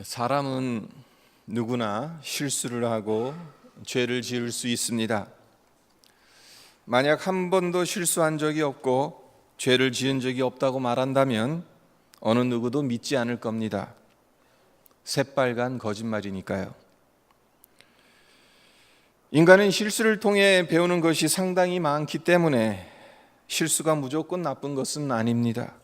사람은 누구나 실수를 하고 죄를 지을 수 있습니다. 만약 한 번도 실수한 적이 없고 죄를 지은 적이 없다고 말한다면 어느 누구도 믿지 않을 겁니다. 새빨간 거짓말이니까요. 인간은 실수를 통해 배우는 것이 상당히 많기 때문에 실수가 무조건 나쁜 것은 아닙니다.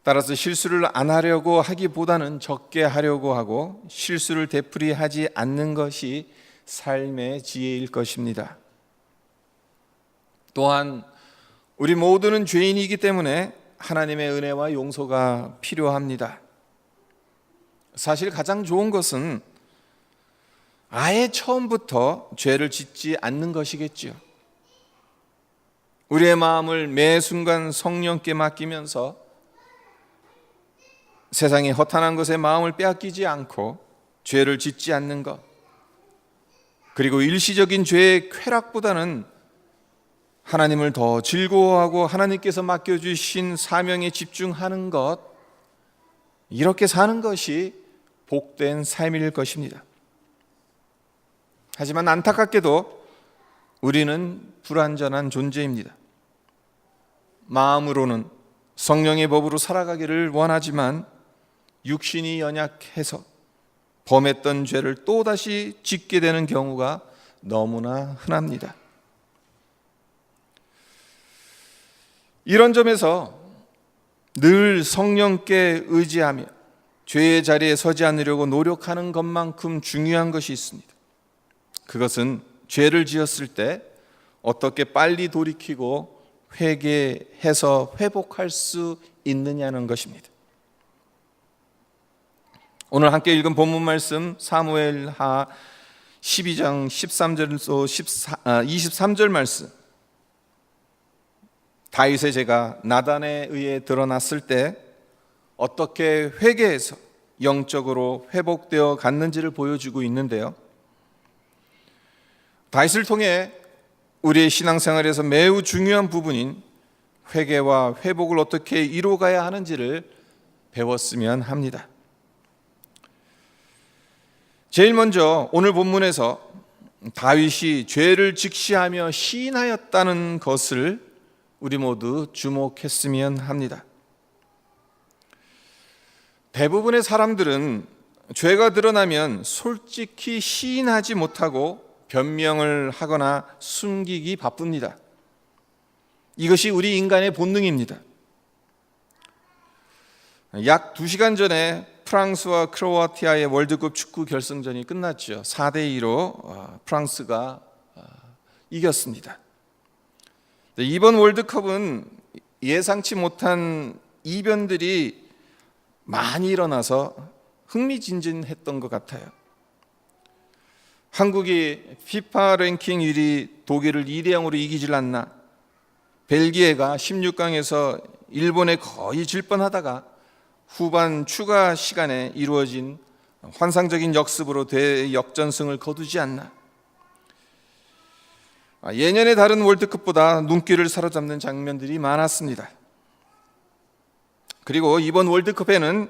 따라서 실수를 안 하려고 하기보다는 적게 하려고 하고 실수를 되풀이하지 않는 것이 삶의 지혜일 것입니다. 또한 우리 모두는 죄인이기 때문에 하나님의 은혜와 용서가 필요합니다. 사실 가장 좋은 것은 아예 처음부터 죄를 짓지 않는 것이겠지요. 우리의 마음을 매 순간 성령께 맡기면서 세상의 허탄한 것에 마음을 빼앗기지 않고 죄를 짓지 않는 것, 그리고 일시적인 죄의 쾌락보다는 하나님을 더 즐거워하고 하나님께서 맡겨주신 사명에 집중하는 것, 이렇게 사는 것이 복된 삶일 것입니다. 하지만 안타깝게도 우리는 불완전한 존재입니다. 마음으로는 성령의 법으로 살아가기를 원하지만 육신이 연약해서 범했던 죄를 또다시 짓게 되는 경우가 너무나 흔합니다. 이런 점에서 늘 성령께 의지하며 죄의 자리에 서지 않으려고 노력하는 것만큼 중요한 것이 있습니다. 그것은 죄를 지었을 때 어떻게 빨리 돌이키고 회개해서 회복할 수 있느냐는 것입니다. 오늘 함께 읽은 본문 말씀 사무엘하 12장 13절에서 23절 말씀, 다윗의 죄가 나단에 의해 드러났을 때 어떻게 회개해서 영적으로 회복되어 갔는지를 보여주고 있는데요. 다윗을 통해 우리의 신앙생활에서 매우 중요한 부분인 회개와 회복을 어떻게 이루어가야 하는지를 배웠으면 합니다. 제일 먼저 오늘 본문에서 다윗이 죄를 직시하며 시인하였다는 것을 우리 모두 주목했으면 합니다. 대부분의 사람들은 죄가 드러나면 솔직히 시인하지 못하고 변명을 하거나 숨기기 바쁩니다. 이것이 우리 인간의 본능입니다. 약 2시간 전에 프랑스와 크로아티아의 월드컵 축구 결승전이 끝났죠. 4대2로 프랑스가 이겼습니다. 이번 월드컵은 예상치 못한 이변들이 많이 일어나서 흥미진진했던 것 같아요. 한국이 피파 랭킹 1위 독일을 2대0으로 이기질 않나, 벨기에가 16강에서 일본에 거의 질 뻔하다가 후반 추가 시간에 이루어진 환상적인 역습으로 대역전승을 거두지 않나, 예년의 다른 월드컵보다 눈길을 사로잡는 장면들이 많았습니다. 그리고 이번 월드컵에는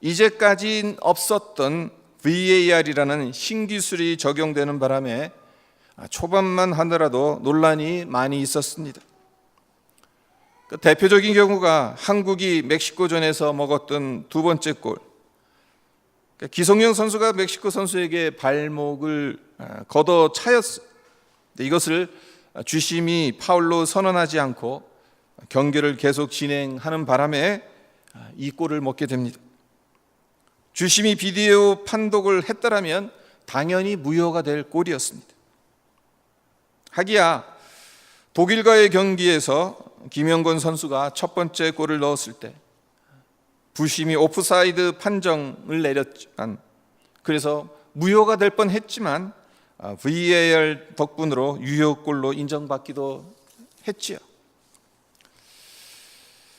이제까지 없었던 VAR이라는 신기술이 적용되는 바람에 초반만 하더라도 논란이 많이 있었습니다. 대표적인 경우가 한국이 멕시코전에서 먹었던 두 번째 골. 기성용 선수가 멕시코 선수에게 발목을 걷어 차였어요. 이것을 주심이 파울로 선언하지 않고 경기를 계속 진행하는 바람에 이 골을 먹게 됩니다. 주심이 비디오 판독을 했더라면 당연히 무효가 될 골이었습니다. 하기야 독일과의 경기에서 김영건 선수가 첫 번째 골을 넣었을 때 부심이 오프사이드 판정을 내렸지만, 그래서 무효가 될 뻔했지만 VAR 덕분으로 유효골로 인정받기도 했지요.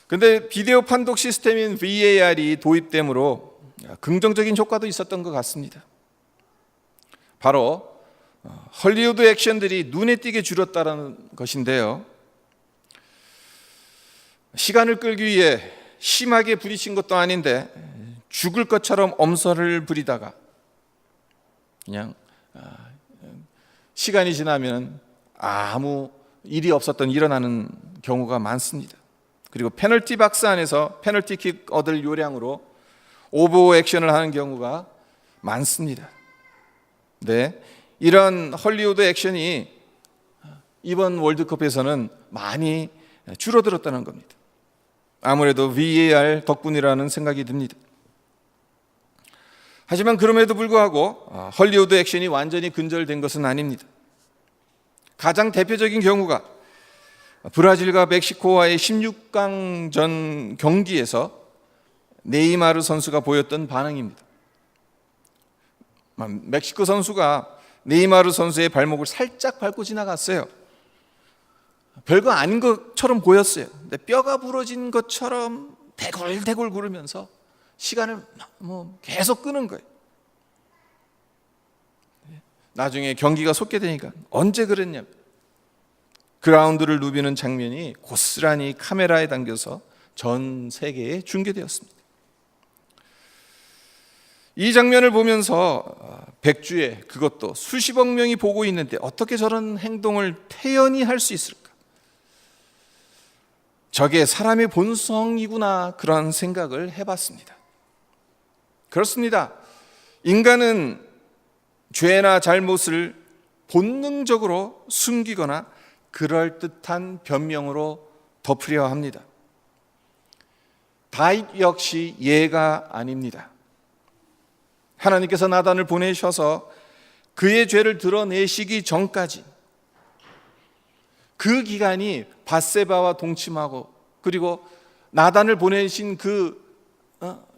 그런데 비디오 판독 시스템인 VAR이 도입되므로 긍정적인 효과도 있었던 것 같습니다. 바로 헐리우드 액션들이 눈에 띄게 줄었다는 것인데요. 시간을 끌기 위해 심하게 부딪힌 것도 아닌데 죽을 것처럼 엄살을 부리다가 그냥 시간이 지나면 아무 일이 없었던 일어나는 경우가 많습니다. 그리고 페널티 박스 안에서 페널티킥 얻을 요량으로 오버 액션을 하는 경우가 많습니다. 네, 이런 헐리우드 액션이 이번 월드컵에서는 많이 줄어들었다는 겁니다. 아무래도 VAR 덕분이라는 생각이 듭니다. 하지만 그럼에도 불구하고 헐리우드 액션이 완전히 근절된 것은 아닙니다. 가장 대표적인 경우가 브라질과 멕시코와의 16강전 경기에서 네이마르 선수가 보였던 반응입니다. 멕시코 선수가 네이마르 선수의 발목을 살짝 밟고 지나갔어요. 별거 아닌 것처럼 보였어요. 근데 뼈가 부러진 것처럼 대굴대굴 구르면서 시간을 계속 끄는 거예요. 나중에 경기가 속게 되니까 언제 그랬냐면 그라운드를 누비는 장면이 고스란히 카메라에 담겨서 전 세계에 중계되었습니다. 이 장면을 보면서 백주에 그것도 수십억 명이 보고 있는데 어떻게 저런 행동을 태연히 할 수 있을까? 저게 사람의 본성이구나, 그런 생각을 해봤습니다. 그렇습니다. 인간은 죄나 잘못을 본능적으로 숨기거나 그럴듯한 변명으로 덮으려 합니다. 다윗 역시 예가 아닙니다. 하나님께서 나단을 보내셔서 그의 죄를 드러내시기 전까지 그 기간이 밧세바와 동침하고 그리고 나단을 보내신 그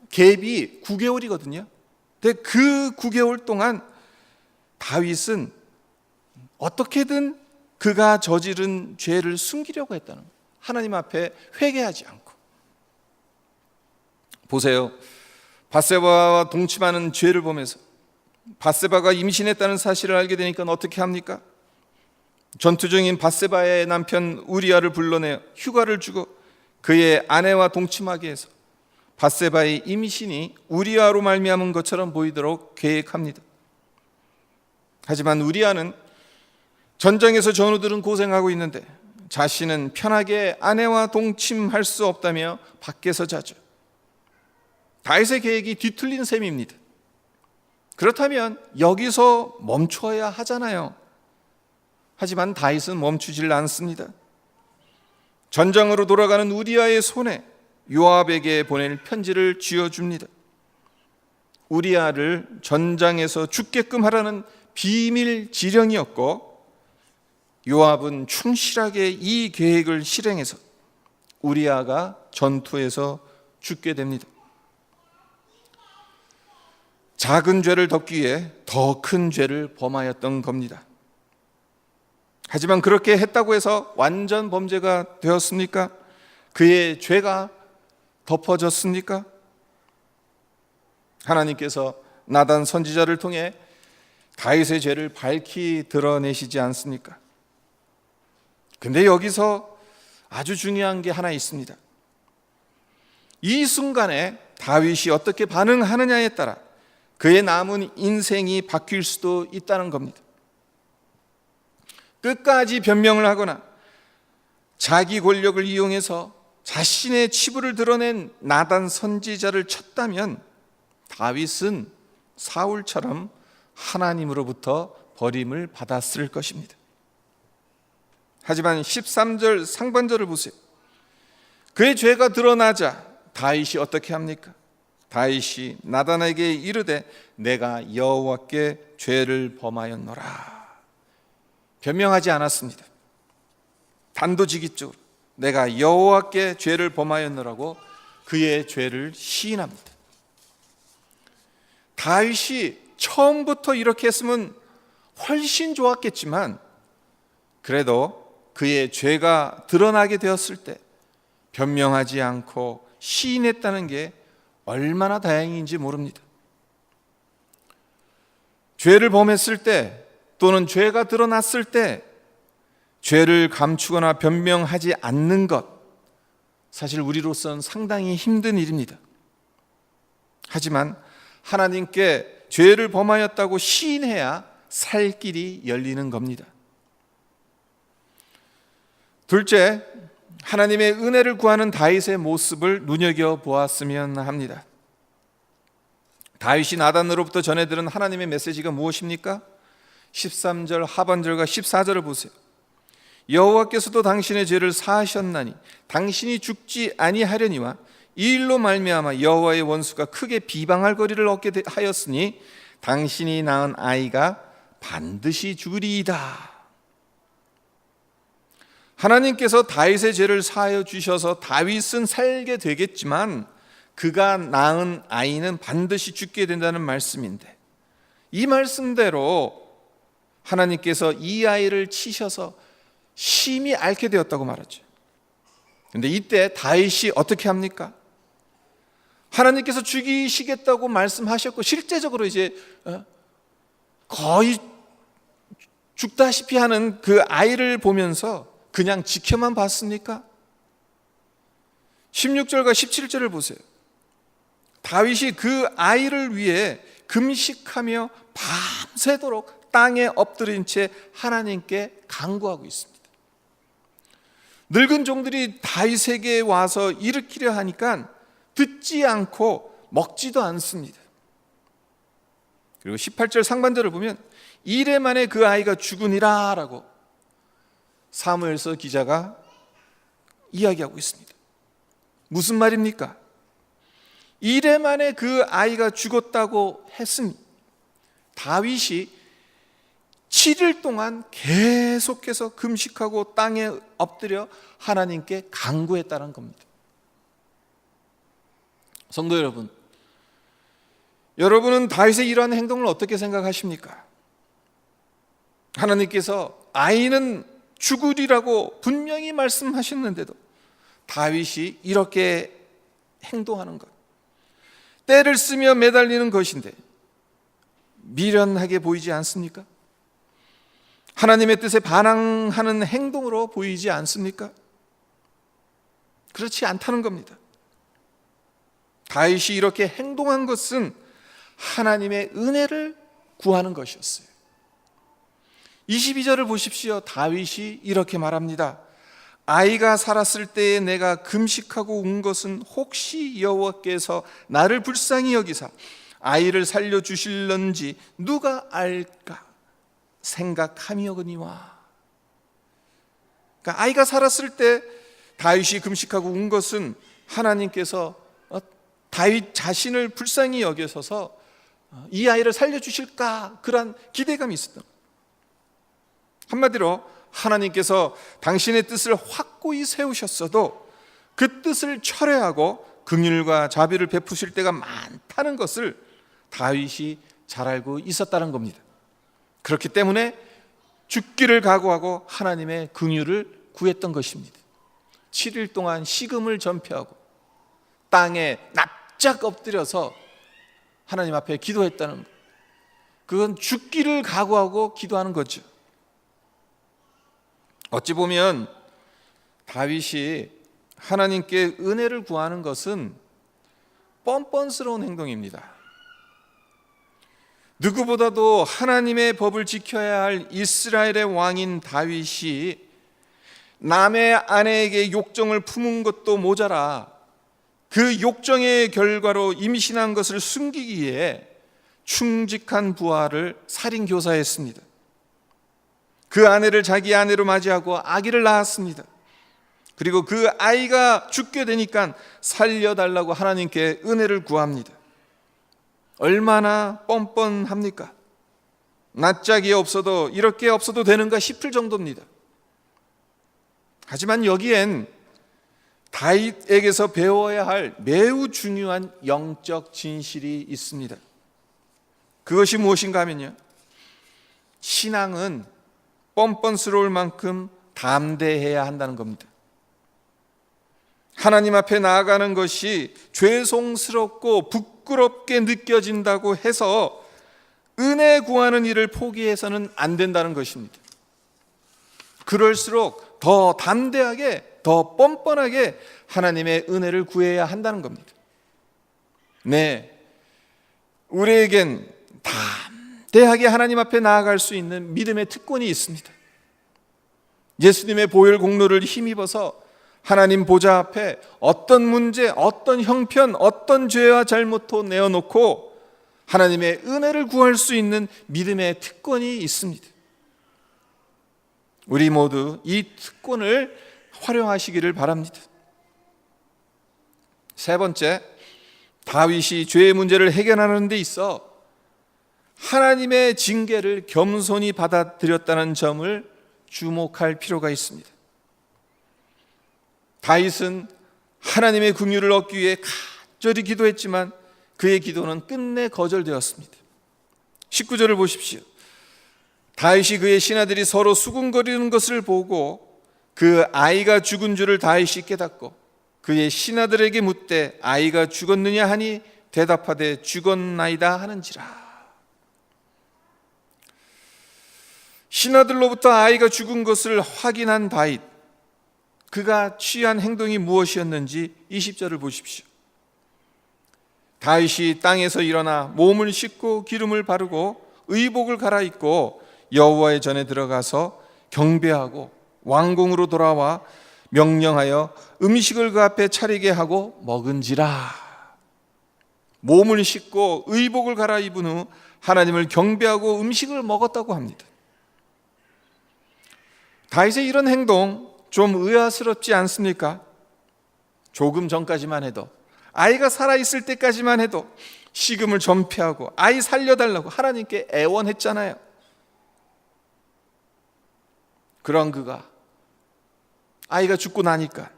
갭이 9개월이거든요. 근데 그 9개월 동안 다윗은 어떻게든 그가 저지른 죄를 숨기려고 했다는 거예요. 하나님 앞에 회개하지 않고. 보세요. 밧세바와 동침하는 죄를 보면서 밧세바가 임신했다는 사실을 알게 되니까 어떻게 합니까? 전투 중인 밧세바의 남편 우리아를 불러내 휴가를 주고 그의 아내와 동침하게 해서 밧세바의 임신이 우리아로 말미암은 것처럼 보이도록 계획합니다. 하지만 우리아는 전장에서 전우들은 고생하고 있는데 자신은 편하게 아내와 동침할 수 없다며 밖에서 자죠. 다윗의 계획이 뒤틀린 셈입니다. 그렇다면 여기서 멈춰야 하잖아요. 하지만 다윗은 멈추질 않습니다. 전장으로 돌아가는 우리아의 손에 요압에게 보낼 편지를 쥐어줍니다. 우리아를 전장에서 죽게끔 하라는 비밀 지령이었고 요압은 충실하게 이 계획을 실행해서 우리아가 전투에서 죽게 됩니다. 작은 죄를 덮기 위해 더 큰 죄를 범하였던 겁니다. 하지만 그렇게 했다고 해서 완전 범죄가 되었습니까? 그의 죄가 덮어졌습니까? 하나님께서 나단 선지자를 통해 다윗의 죄를 밝히 드러내시지 않습니까? 근데 여기서 아주 중요한 게 하나 있습니다. 이 순간에 다윗이 어떻게 반응하느냐에 따라 그의 남은 인생이 바뀔 수도 있다는 겁니다. 끝까지 변명을 하거나 자기 권력을 이용해서 자신의 치부를 드러낸 나단 선지자를 쳤다면 다윗은 사울처럼 하나님으로부터 버림을 받았을 것입니다. 하지만 13절 상반절을 보세요. 그의 죄가 드러나자 다윗이 어떻게 합니까? 다윗이 나단에게 이르되 내가 여호와께 죄를 범하였노라. 변명하지 않았습니다. 단도직입적으로 내가 여호와께 죄를 범하였노라고 그의 죄를 시인합니다. 다윗이 처음부터 이렇게 했으면 훨씬 좋았겠지만 그래도 그의 죄가 드러나게 되었을 때 변명하지 않고 시인했다는 게 얼마나 다행인지 모릅니다. 죄를 범했을 때 또는 죄가 드러났을 때 죄를 감추거나 변명하지 않는 것, 사실 우리로서는 상당히 힘든 일입니다. 하지만 하나님께 죄를 범하였다고 시인해야 살 길이 열리는 겁니다. 둘째, 하나님의 은혜를 구하는 다윗의 모습을 눈여겨보았으면 합니다. 다윗이 나단으로부터 전해 들은 하나님의 메시지가 무엇입니까? 13절 하반절과 14절을 보세요. 여호와께서도 당신의 죄를 사하셨나니 당신이 죽지 아니하려니와 이 일로 말미암아 여호와의 원수가 크게 비방할 거리를 얻게 하였으니 당신이 낳은 아이가 반드시 죽으리이다. 하나님께서 다윗의 죄를 사하여 주셔서 다윗은 살게 되겠지만 그가 낳은 아이는 반드시 죽게 된다는 말씀인데, 이 말씀대로 하나님께서 이 아이를 치셔서 심히 앓게 되었다고 말하죠. 그런데 이때 다윗이 어떻게 합니까? 하나님께서 죽이시겠다고 말씀하셨고 실제적으로 이제 거의 죽다시피 하는 그 아이를 보면서 그냥 지켜만 봤습니까? 16절과 17절을 보세요. 다윗이 그 아이를 위해 금식하며 밤새도록 땅에 엎드린 채 하나님께 간구하고 있습니다. 늙은 종들이 다윗에게 와서 일으키려 하니까 듣지 않고 먹지도 않습니다. 그리고 18절 상반절을 보면 이레 만에 그 아이가 죽으니라 라고 사무엘서 기자가 이야기하고 있습니다. 무슨 말입니까? 이레 만에 그 아이가 죽었다고 했으니 다윗이 7일 동안 계속해서 금식하고 땅에 엎드려 하나님께 간구했다는 겁니다. 성도 여러분, 여러분은 다윗의 이러한 행동을 어떻게 생각하십니까? 하나님께서 아이는 죽으리라고 분명히 말씀하셨는데도 다윗이 이렇게 행동하는 것, 때를 쓰며 매달리는 것인데 미련하게 보이지 않습니까? 하나님의 뜻에 반항하는 행동으로 보이지 않습니까? 그렇지 않다는 겁니다. 다윗이 이렇게 행동한 것은 하나님의 은혜를 구하는 것이었어요. 22절을 보십시오. 다윗이 이렇게 말합니다. 아이가 살았을 때에 내가 금식하고 운 것은 혹시 여호와께서 나를 불쌍히 여기사 아이를 살려주실런지 누가 알까 생각함이오거니와. 그러니까 아이가 살았을 때 다윗이 금식하고 운 것은 하나님께서 다윗 자신을 불쌍히 여기셔서 이 아이를 살려주실까 그런 기대감이 있었던 거예요. 한마디로 하나님께서 당신의 뜻을 확고히 세우셨어도 그 뜻을 철회하고 긍휼과 자비를 베푸실 때가 많다는 것을 다윗이 잘 알고 있었다는 겁니다. 그렇기 때문에 죽기를 각오하고 하나님의 긍휼을 구했던 것입니다. 7일 동안 식음을 전폐하고 땅에 납작 엎드려서 하나님 앞에 기도했다는 것, 그건 죽기를 각오하고 기도하는 거죠. 어찌 보면 다윗이 하나님께 은혜를 구하는 것은 뻔뻔스러운 행동입니다. 누구보다도 하나님의 법을 지켜야 할 이스라엘의 왕인 다윗이 남의 아내에게 욕정을 품은 것도 모자라 그 욕정의 결과로 임신한 것을 숨기기 위해 충직한 부하를 살인교사했습니다. 그 아내를 자기 아내로 맞이하고 아기를 낳았습니다. 그리고 그 아이가 죽게 되니까 살려달라고 하나님께 은혜를 구합니다. 얼마나 뻔뻔합니까? 낯짝이 없어도 이렇게 없어도 되는가 싶을 정도입니다. 하지만 여기엔 다윗에게서 배워야 할 매우 중요한 영적 진실이 있습니다. 그것이 무엇인가 하면요, 신앙은 뻔뻔스러울 만큼 담대해야 한다는 겁니다. 하나님 앞에 나아가는 것이 죄송스럽고 부끄럽게 느껴진다고 해서 은혜 구하는 일을 포기해서는 안 된다는 것입니다. 그럴수록 더 담대하게, 더 뻔뻔하게 하나님의 은혜를 구해야 한다는 겁니다. 네, 우리에겐 담대하게 하나님 앞에 나아갈 수 있는 믿음의 특권이 있습니다. 예수님의 보혈 공로를 힘입어서 하나님 보좌 앞에 어떤 문제, 어떤 형편, 어떤 죄와 잘못도 내어놓고 하나님의 은혜를 구할 수 있는 믿음의 특권이 있습니다. 우리 모두 이 특권을 활용하시기를 바랍니다. 세 번째, 다윗이 죄의 문제를 해결하는 데 있어 하나님의 징계를 겸손히 받아들였다는 점을 주목할 필요가 있습니다. 다윗은 하나님의 긍휼을 얻기 위해 간절히 기도했지만 그의 기도는 끝내 거절되었습니다. 19절을 보십시오. 다윗이 그의 신하들이 서로 수군거리는 것을 보고 그 아이가 죽은 줄을 다윗이 깨닫고 그의 신하들에게 묻되 아이가 죽었느냐 하니 대답하되 죽었나이다 하는지라. 신하들로부터 아이가 죽은 것을 확인한 다윗, 그가 취한 행동이 무엇이었는지 20절을 보십시오. 다윗이 땅에서 일어나 몸을 씻고 기름을 바르고 의복을 갈아입고 여호와의 전에 들어가서 경배하고 왕궁으로 돌아와 명령하여 음식을 그 앞에 차리게 하고 먹은지라. 몸을 씻고 의복을 갈아입은 후 하나님을 경배하고 음식을 먹었다고 합니다. 다윗의 이런 행동 좀 의아스럽지 않습니까? 조금 전까지만 해도, 아이가 살아있을 때까지만 해도 식음을 전폐하고 아이 살려달라고 하나님께 애원했잖아요. 그런 그가 아이가 죽고 나니까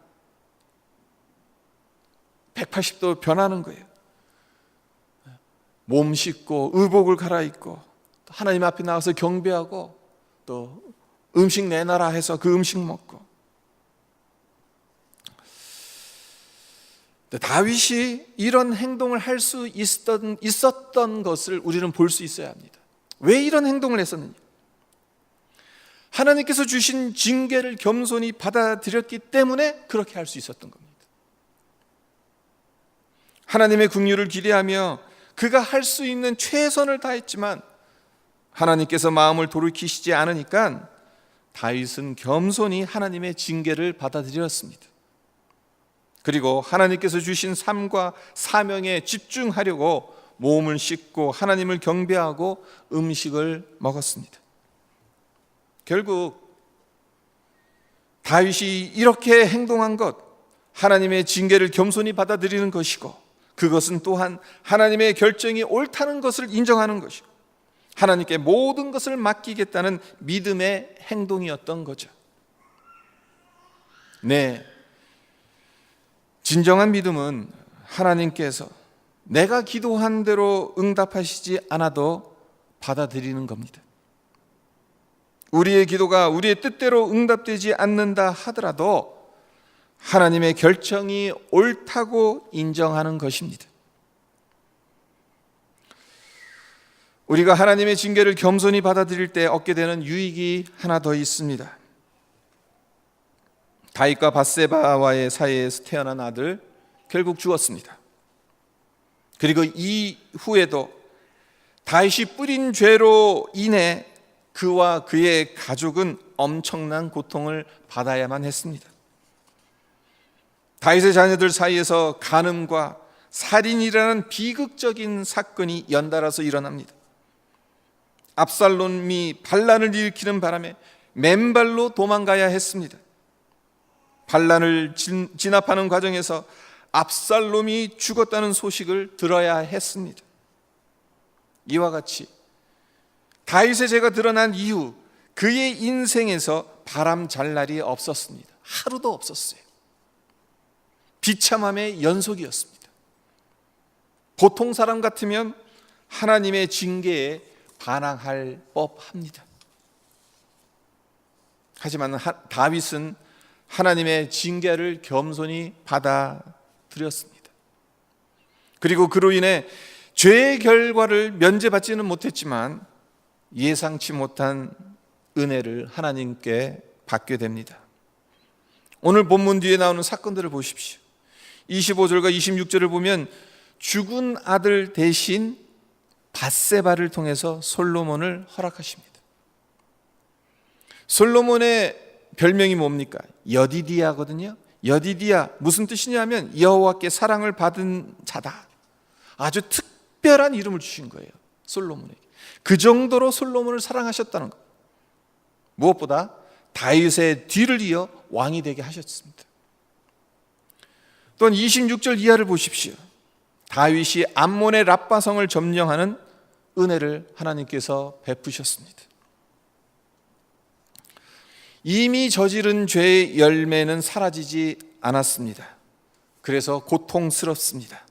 180도 변하는 거예요. 몸 씻고 의복을 갈아입고 하나님 앞에 나와서 경배하고 또 음식 내놔라 해서 그 음식 먹고. 다윗이 이런 행동을 할 수 있었던 것을 우리는 볼 수 있어야 합니다. 왜 이런 행동을 했었느냐? 하나님께서 주신 징계를 겸손히 받아들였기 때문에 그렇게 할 수 있었던 겁니다. 하나님의 긍휼을 기대하며 그가 할 수 있는 최선을 다했지만 하나님께서 마음을 돌이키시지 않으니까 다윗은 겸손히 하나님의 징계를 받아들였습니다. 그리고 하나님께서 주신 삶과 사명에 집중하려고 몸을 씻고 하나님을 경배하고 음식을 먹었습니다. 결국 다윗이 이렇게 행동한 것, 하나님의 징계를 겸손히 받아들이는 것이고, 그것은 또한 하나님의 결정이 옳다는 것을 인정하는 것이고, 하나님께 모든 것을 맡기겠다는 믿음의 행동이었던 거죠. 네, 진정한 믿음은 하나님께서 내가 기도한 대로 응답하시지 않아도 받아들이는 겁니다. 우리의 기도가 우리의 뜻대로 응답되지 않는다 하더라도 하나님의 결정이 옳다고 인정하는 것입니다. 우리가 하나님의 징계를 겸손히 받아들일 때 얻게 되는 유익이 하나 더 있습니다. 다윗과 밧세바와의 사이에서 태어난 아들 결국 죽었습니다. 그리고 이후에도 다윗이 뿌린 죄로 인해 그와 그의 가족은 엄청난 고통을 받아야만 했습니다. 다윗의 자녀들 사이에서 간음과 살인이라는 비극적인 사건이 연달아서 일어납니다. 압살롬이 반란을 일으키는 바람에 맨발로 도망가야 했습니다. 반란을 진압하는 과정에서 압살롬이 죽었다는 소식을 들어야 했습니다. 이와 같이 다윗의 죄가 드러난 이후 그의 인생에서 바람 잘 날이 없었습니다. 하루도 없었어요. 비참함의 연속이었습니다. 보통 사람 같으면 하나님의 징계에 반항할 법합니다. 하지만 다윗은 하나님의 징계를 겸손히 받아들였습니다. 그리고 그로 인해 죄의 결과를 면제받지는 못했지만 예상치 못한 은혜를 하나님께 받게 됩니다. 오늘 본문 뒤에 나오는 사건들을 보십시오. 25절과 26절을 보면 죽은 아들 대신 밧세바를 통해서 솔로몬을 허락하십니다. 솔로몬의 별명이 뭡니까? 여디디아거든요. 여디디아, 무슨 뜻이냐면 여호와께 사랑을 받은 자다. 아주 특별한 이름을 주신 거예요, 솔로몬에게. 그 정도로 솔로몬을 사랑하셨다는 것. 무엇보다 다윗의 뒤를 이어 왕이 되게 하셨습니다. 또한 26절 이하를 보십시오. 다윗이 암몬의 랍바성을 점령하는 은혜를 하나님께서 베푸셨습니다. 이미 저지른 죄의 열매는 사라지지 않았습니다. 그래서 고통스럽습니다.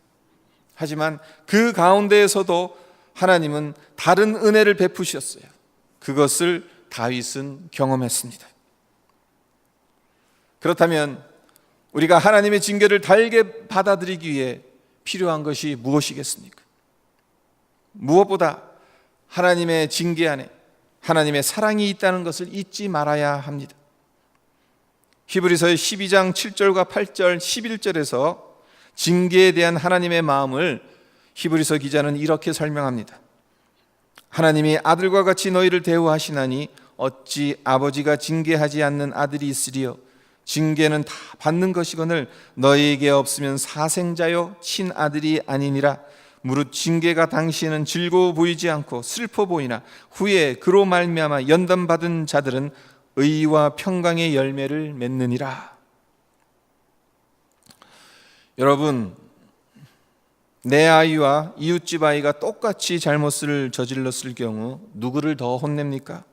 하지만 그 가운데에서도 하나님은 다른 은혜를 베푸셨어요. 그것을 다윗은 경험했습니다. 그렇다면 우리가 하나님의 징계를 달게 받아들이기 위해 필요한 것이 무엇이겠습니까? 무엇보다 하나님의 징계 안에 하나님의 사랑이 있다는 것을 잊지 말아야 합니다. 히브리서의 12장 7절과 8절 11절에서 징계에 대한 하나님의 마음을 히브리서 기자는 이렇게 설명합니다. 하나님이 아들과 같이 너희를 대우하시나니 어찌 아버지가 징계하지 않는 아들이 있으리요. 징계는 다 받는 것이거늘 너희에게 없으면 사생자요 친아들이 아니니라. 무릇 징계가 당시에는 즐거워 보이지 않고 슬퍼 보이나 후에 그로 말미암아 연단받은 자들은 의와 평강의 열매를 맺느니라. 여러분, 내 아이와 이웃집 아이가 똑같이 잘못을 저질렀을 경우 누구를 더 혼냅니까?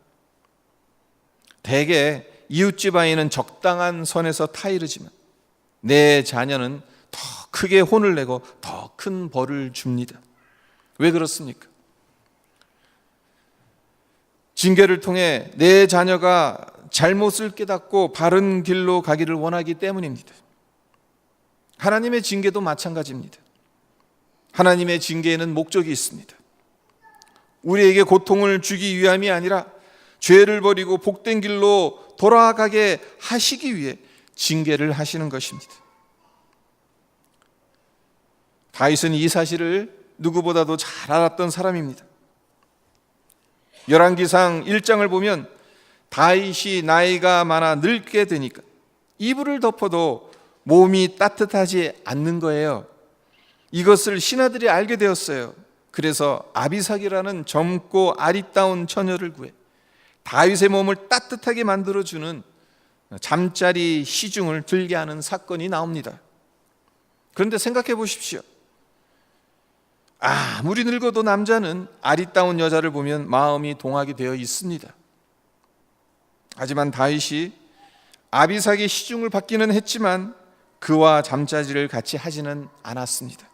대개 이웃집 아이는 적당한 선에서 타이르지만 내 자녀는 더 크게 혼을 내고 더 큰 벌을 줍니다. 왜 그렇습니까? 징계를 통해 내 자녀가 잘못을 깨닫고 바른 길로 가기를 원하기 때문입니다. 하나님의 징계도 마찬가지입니다. 하나님의 징계에는 목적이 있습니다. 우리에게 고통을 주기 위함이 아니라 죄를 버리고 복된 길로 돌아가게 하시기 위해 징계를 하시는 것입니다. 다윗은 이 사실을 누구보다도 잘 알았던 사람입니다. 열왕기상 1장을 보면 다윗이 나이가 많아 늙게 되니까 이불을 덮어도 몸이 따뜻하지 않는 거예요. 이것을 신하들이 알게 되었어요. 그래서 아비삭이라는 젊고 아리따운 처녀를 구해 다윗의 몸을 따뜻하게 만들어주는 잠자리 시중을 들게 하는 사건이 나옵니다. 그런데 생각해 보십시오. 아무리 늙어도 남자는 아리따운 여자를 보면 마음이 동하게 되어 있습니다. 하지만 다윗이 아비삭의 시중을 받기는 했지만 그와 잠자리를 같이 하지는 않았습니다.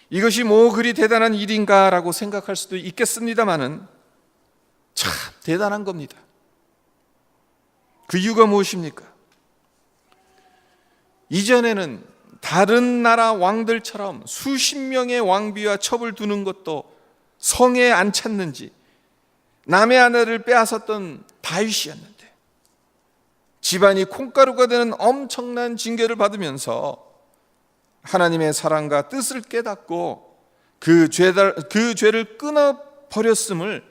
이것이 뭐 그리 대단한 일인가라고 생각할 수도 있겠습니다마는 참 대단한 겁니다. 그 이유가 무엇입니까? 이전에는 다른 나라 왕들처럼 수십 명의 왕비와 첩을 두는 것도 성에 안 찼는지 남의 아내를 빼앗았던 다윗이었는데 집안이 콩가루가 되는 엄청난 징계를 받으면서 하나님의 사랑과 뜻을 깨닫고 그 죄를 끊어버렸음을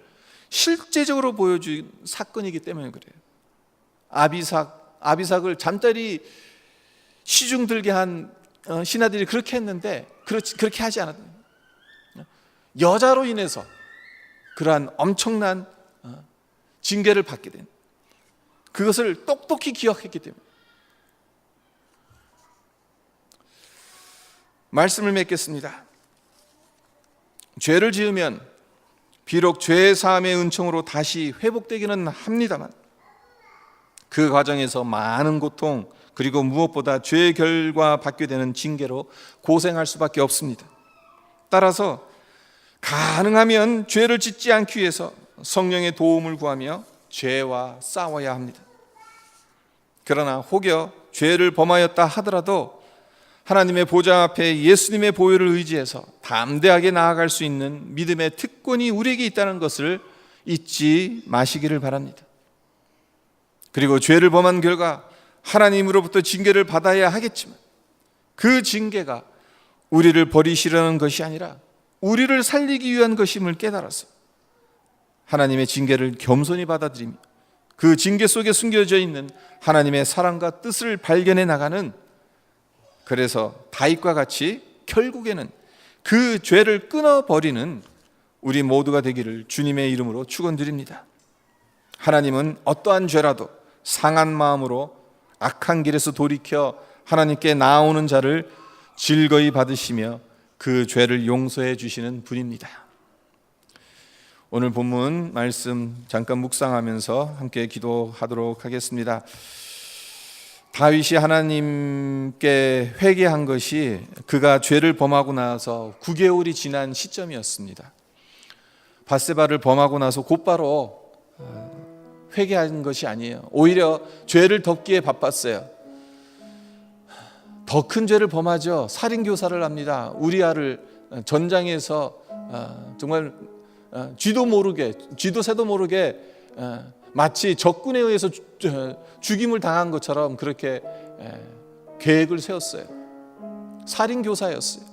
실제적으로 보여준 사건이기 때문에 그래요. 아비삭을 잠자리 시중 들게 한 신하들이 그렇게 했는데 그렇게 하지 않았다. 여자로 인해서 그러한 엄청난 징계를 받게 된 그것을 똑똑히 기억했기 때문에. 말씀을 맺겠습니다. 죄를 지으면 비록 죄 사함의 은총으로 다시 회복되기는 합니다만 그 과정에서 많은 고통 그리고 무엇보다 죄의 결과 받게 되는 징계로 고생할 수밖에 없습니다. 따라서 가능하면 죄를 짓지 않기 위해서 성령의 도움을 구하며 죄와 싸워야 합니다. 그러나 혹여 죄를 범하였다 하더라도 하나님의 보좌 앞에 예수님의 보혈을 의지해서 담대하게 나아갈 수 있는 믿음의 특권이 우리에게 있다는 것을 잊지 마시기를 바랍니다. 그리고 죄를 범한 결과 하나님으로부터 징계를 받아야 하겠지만 그 징계가 우리를 버리시려는 것이 아니라 우리를 살리기 위한 것임을 깨달아서 하나님의 징계를 겸손히 받아들이며 그 징계 속에 숨겨져 있는 하나님의 사랑과 뜻을 발견해 나가는, 그래서 다윗과 같이 결국에는 그 죄를 끊어버리는 우리 모두가 되기를 주님의 이름으로 축원드립니다. 하나님은 어떠한 죄라도 상한 마음으로 악한 길에서 돌이켜 하나님께 나아오는 자를 즐거이 받으시며 그 죄를 용서해 주시는 분입니다. 오늘 본문 말씀 잠깐 묵상하면서 함께 기도하도록 하겠습니다. 다윗이 하나님께 회개한 것이 그가 죄를 범하고 나서 9개월이 지난 시점이었습니다. 밧세바를 범하고 나서 곧바로 회개한 것이 아니에요. 오히려 죄를 덮기에 바빴어요. 더 큰 죄를 범하죠. 살인교사를 합니다. 우리아를 전장에서 정말 쥐도 모르게, 쥐도 새도 모르게 마치 적군에 의해서 죽임을 당한 것처럼 그렇게 계획을 세웠어요. 살인교사였어요.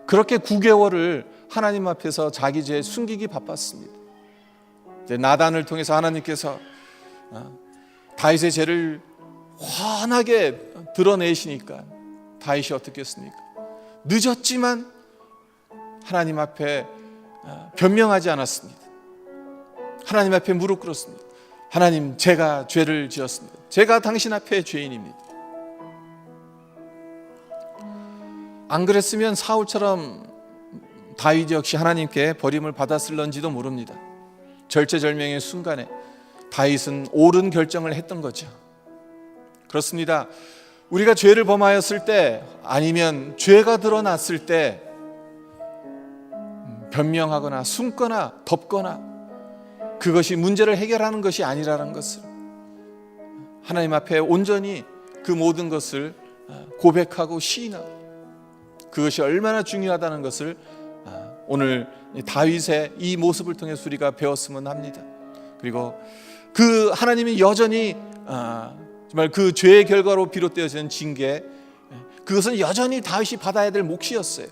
그렇게 9개월을 하나님 앞에서 자기 죄 숨기기 바빴습니다. 나단을 통해서 하나님께서 다윗의 죄를 환하게 드러내시니까 다윗이 어떻게 했습니까? 늦었지만 하나님 앞에 변명하지 않았습니다. 하나님 앞에 무릎 꿇었습니다. 하나님, 제가 죄를 지었습니다. 제가 당신 앞에 죄인입니다. 안 그랬으면 사울처럼 다윗 역시 하나님께 버림을 받았을런지도 모릅니다. 절체절명의 순간에 다윗은 옳은 결정을 했던 거죠. 그렇습니다. 우리가 죄를 범하였을 때, 아니면 죄가 드러났을 때 변명하거나 숨거나 덮거나 그것이 문제를 해결하는 것이 아니라는 것을, 하나님 앞에 온전히 그 모든 것을 고백하고 시인하고, 그것이 얼마나 중요하다는 것을 오늘 다윗의 이 모습을 통해서 우리가 배웠으면 합니다. 그리고 그 하나님이 여전히 정말 그 죄의 결과로 비롯되어진 징계, 그것은 여전히 다윗이 받아야 될 몫이었어요.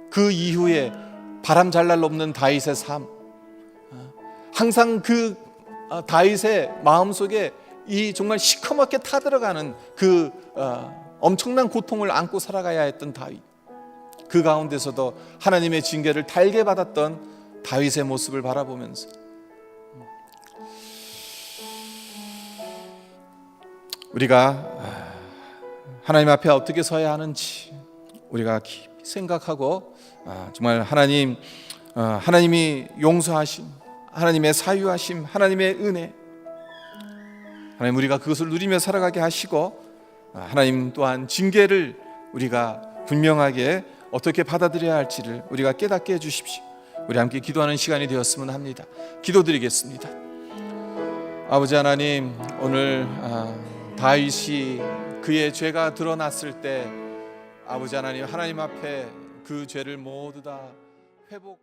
그 이후에 바람 잘 날 없는 다윗의 삶, 항상 그 다윗의 마음속에 이 정말 시커멓게 타들어가는 그 엄청난 고통을 안고 살아가야 했던 다윗, 그 가운데서도 하나님의 징계를 달게 받았던 다윗의 모습을 바라보면서 우리가 하나님 앞에 어떻게 서야 하는지 우리가 깊이 생각하고, 정말 하나님이 용서하심, 하나님의 사유하심, 하나님의 은혜, 하나님 우리가 그것을 누리며 살아가게 하시고, 하나님 또한 징계를 우리가 분명하게 어떻게 받아들여야 할지를 우리가 깨닫게 해주십시오. 우리 함께 기도하는 시간이 되었으면 합니다. 기도드리겠습니다. 아버지 하나님, 오늘 다윗이 그의 죄가 드러났을 때 아버지 하나님, 하나님 앞에 그 죄를 모두 다 회복